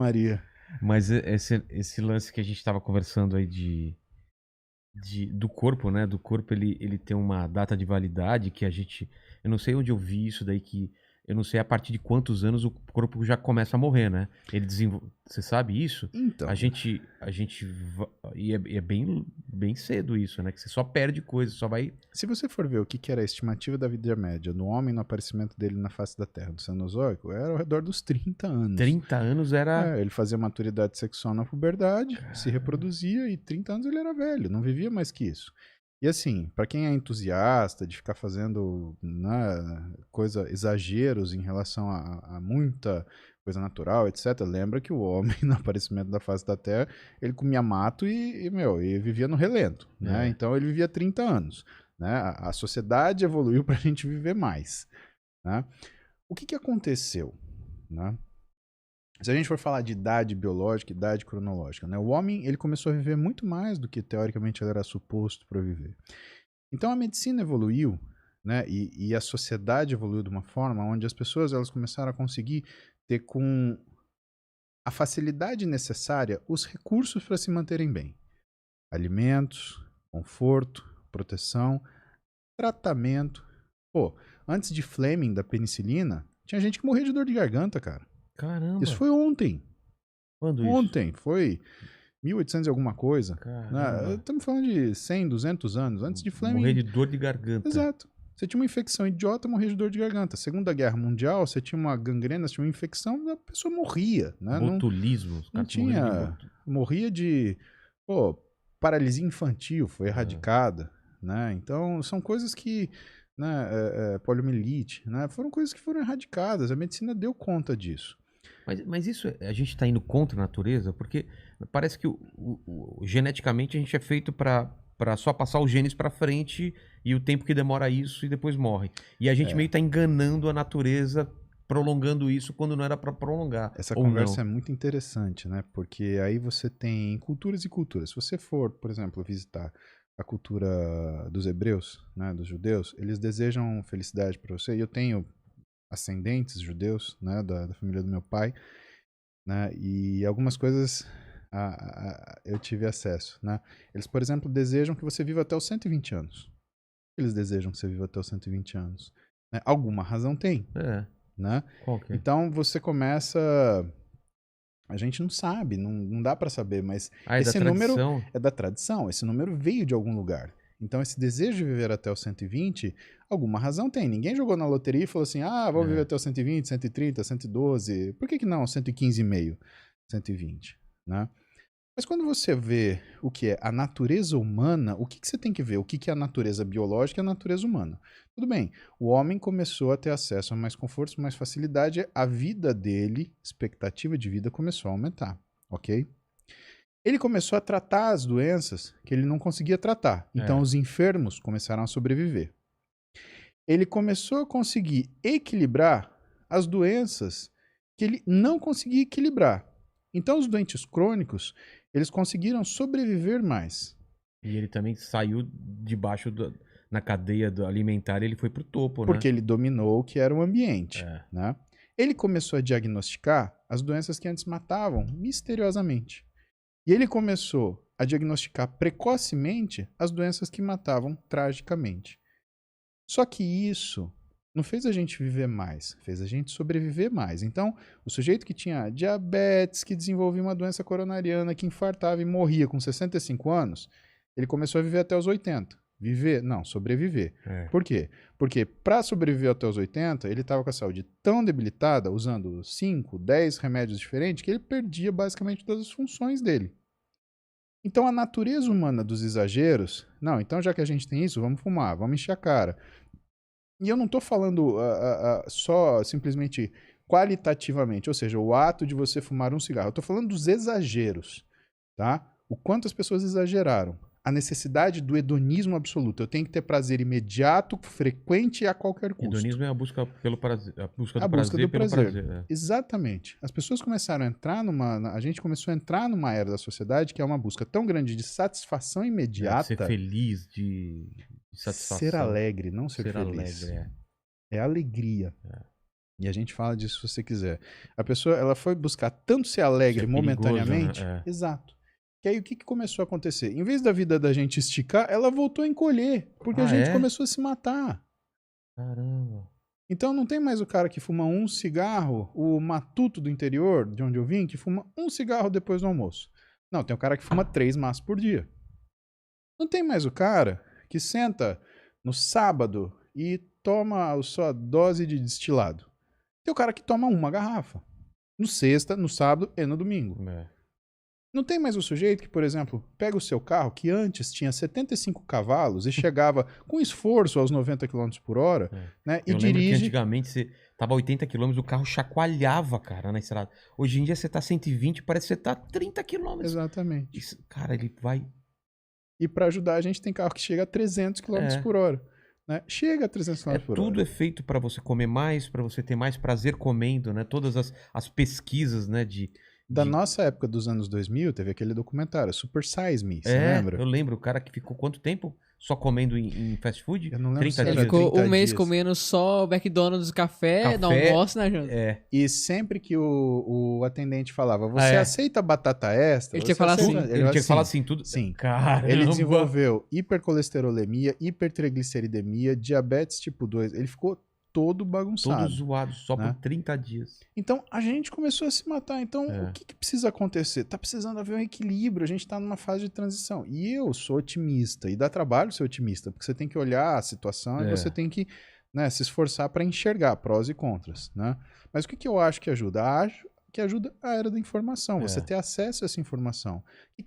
Maria. Mas esse lance que a gente estava conversando aí do corpo, né? Do corpo, ele tem uma data de validade que a gente. Eu não sei onde eu vi isso daí, que eu não sei a partir de quantos anos o corpo já começa a morrer, né? Ele desenvolve. Você sabe isso? Então, E é bem cedo isso, né? Que você só perde coisa, só vai. se você for ver o que era a estimativa da vida média no homem no aparecimento dele na face da Terra do Cenozoico, era ao redor dos 30 anos. 30 anos era. Ele fazia maturidade sexual na puberdade, se Cara, reproduzia e 30 anos ele era velho, não vivia mais que isso. E assim, para quem é entusiasta de ficar fazendo, né, exageros em relação a muita coisa natural, etc., lembra que o homem, no aparecimento da face da Terra, ele comia mato e vivia no relento, né? é. Então ele vivia 30 anos, né? A sociedade evoluiu para a gente viver mais, né? O que aconteceu, né? Se a gente for falar de idade biológica, idade cronológica, né? O homem ele começou a viver muito mais do que teoricamente ele era suposto para viver. Então a medicina evoluiu, né? E a sociedade evoluiu de uma forma onde as pessoas elas começaram a conseguir ter com a facilidade necessária os recursos para se manterem bem: alimentos, conforto, proteção, tratamento. Pô, antes de Fleming da penicilina, tinha gente que morria de dor de garganta, cara. Isso Caramba! foi ontem. Quando isso? Ontem, foi 1800 e alguma coisa. Né? Caramba! Estamos falando de 100, 200 anos. Antes de Morrer Fleming, de dor de garganta. exato. Você tinha uma infecção idiota, morria de dor de garganta. Segunda Guerra Mundial, você tinha uma gangrena, você tinha uma infecção, a pessoa morria. Né? Não, Botulismo. Os não caras morreram de tinha... Morria de... Pô, paralisia infantil foi erradicada. Né? Então, são coisas que... Né, poliomielite, né? Foram coisas que foram erradicadas. A medicina deu conta disso. Mas isso, a gente está indo contra a natureza, porque parece que geneticamente a gente é feito para só passar os genes para frente e o tempo que demora isso e depois morre. E a gente meio está enganando a natureza, prolongando isso quando não era para prolongar, Essa ou conversa não. é muito interessante, né? Porque aí você tem culturas e culturas. Se você for, por exemplo, visitar a cultura dos hebreus, né, dos judeus, eles desejam felicidade para você. E eu tenho ascendentes judeus, né, da família do meu pai, né? E algumas coisas eu tive acesso, né? Eles, por exemplo, desejam que você viva até os 120 anos. Eles desejam que você viva até os 120 anos. Né? Alguma razão tem, É, né? qual que é? Então você começa. A gente não sabe, não dá para saber, mas Ah, é da esse número tradição? é da tradição, esse número veio de algum lugar. Então, esse desejo de viver até os 120, alguma razão tem. Ninguém jogou na loteria e falou assim: ah, vou viver É. até os 120, 130, 112. Por que não 115,5, 120? Né? Mas quando você vê o que é a natureza humana, o que você tem que ver? O que é a natureza biológica e a natureza humana? Tudo bem, o homem começou a ter acesso a mais confortos, mais facilidade, a vida dele, expectativa de vida começou a aumentar, ok? Ele começou a tratar as doenças que ele não conseguia tratar, então É. os enfermos começaram a sobreviver. Ele começou a conseguir equilibrar as doenças que ele não conseguia equilibrar. Então os doentes crônicos, eles conseguiram sobreviver mais. E ele também saiu na cadeia alimentar, ele foi pro topo, né? Porque ele dominou o que era o ambiente. É. Né? Ele começou a diagnosticar as doenças que antes matavam misteriosamente. E ele começou a diagnosticar precocemente as doenças que matavam tragicamente. Só que isso não fez a gente viver mais, fez a gente sobreviver mais. Então, o sujeito que tinha diabetes, que desenvolvia uma doença coronariana, que infartava e morria com 65 anos, ele começou a viver até os 80. Viver? Não, sobreviver. É. Por quê? Porque para sobreviver até os 80, ele estava com a saúde tão debilitada, usando 5, 10 remédios diferentes, que ele perdia basicamente todas as funções dele. Então a natureza humana dos exageros, não, então já que a gente tem isso, vamos fumar, vamos encher a cara. E eu não estou falando só simplesmente qualitativamente, ou seja, o ato de você fumar um cigarro. Eu estou falando dos exageros, tá? O quanto as pessoas exageraram. A necessidade do hedonismo absoluto. Eu tenho que ter prazer imediato, frequente e a qualquer custo. Hedonismo é a busca pelo prazer, a busca A do busca prazer do pelo prazer. prazer. É. Exatamente. As pessoas começaram a entrar a gente começou a entrar numa era da sociedade que é uma busca tão grande de satisfação De ser imediata. feliz, de Ser satisfação. alegre, não ser feliz. alegre, é. É alegria. E a gente fala disso se você quiser. A pessoa, ela foi buscar tanto ser alegre Isso é perigoso, momentaneamente. né? Exato. Que aí o que começou a acontecer? Em vez da vida da gente esticar, ela voltou a encolher. Porque a gente começou a se matar. Caramba. Então não tem mais o cara que fuma um cigarro, o matuto do interior, de onde eu vim, que fuma um cigarro depois do almoço. Não, tem o cara que fuma 3 maços por dia. Não tem mais o cara que senta no sábado e toma a sua dose de destilado. Tem o cara que toma uma garrafa. No sexta, no sábado e no domingo. Não tem mais o sujeito que, por exemplo, pega o seu carro, que antes tinha 75 cavalos e chegava com esforço aos 90 km por hora, né? E Eu lembro que dirige. antigamente você tava a 80 km, o carro chacoalhava, cara, na estrada. Hoje em dia você tá 120, parece que você tá 30 km. Exatamente. Isso, cara, ele vai... E para ajudar a gente tem carro que chega a 300 km por hora. Né? Chega a 300 km por hora. Tudo é feito para você comer mais, para você ter mais prazer comendo, né? Todas as pesquisas, né, Da nossa época dos anos 2000, teve aquele documentário, Super Size Me, você lembra? Eu lembro, o cara que ficou quanto tempo só comendo em fast food? Eu não lembro 30 se era dias. Ficou 30 um mês dias. comendo só McDonald's, café no almoço, né, Jânio? E sempre que o atendente falava, você aceita batata extra? Ele tinha que Você falar aceita? assim. Ele tinha que falar assim, tudo. Sim. Caramba. Ele desenvolveu hipercolesterolemia, hipertrigliceridemia, diabetes tipo 2. Ele ficou todo bagunçado. Todo zoado, só né? por 30 dias. Então, a gente começou a se matar. Então, o que precisa acontecer? Tá precisando haver um equilíbrio. A gente tá numa fase de transição. E eu sou otimista. E dá trabalho ser otimista, porque você tem que olhar a situação e você tem que, né, se esforçar para enxergar prós e contras. Né? Mas o que eu acho que ajuda? Acho que ajuda a era da informação. Você ter acesso a essa informação. O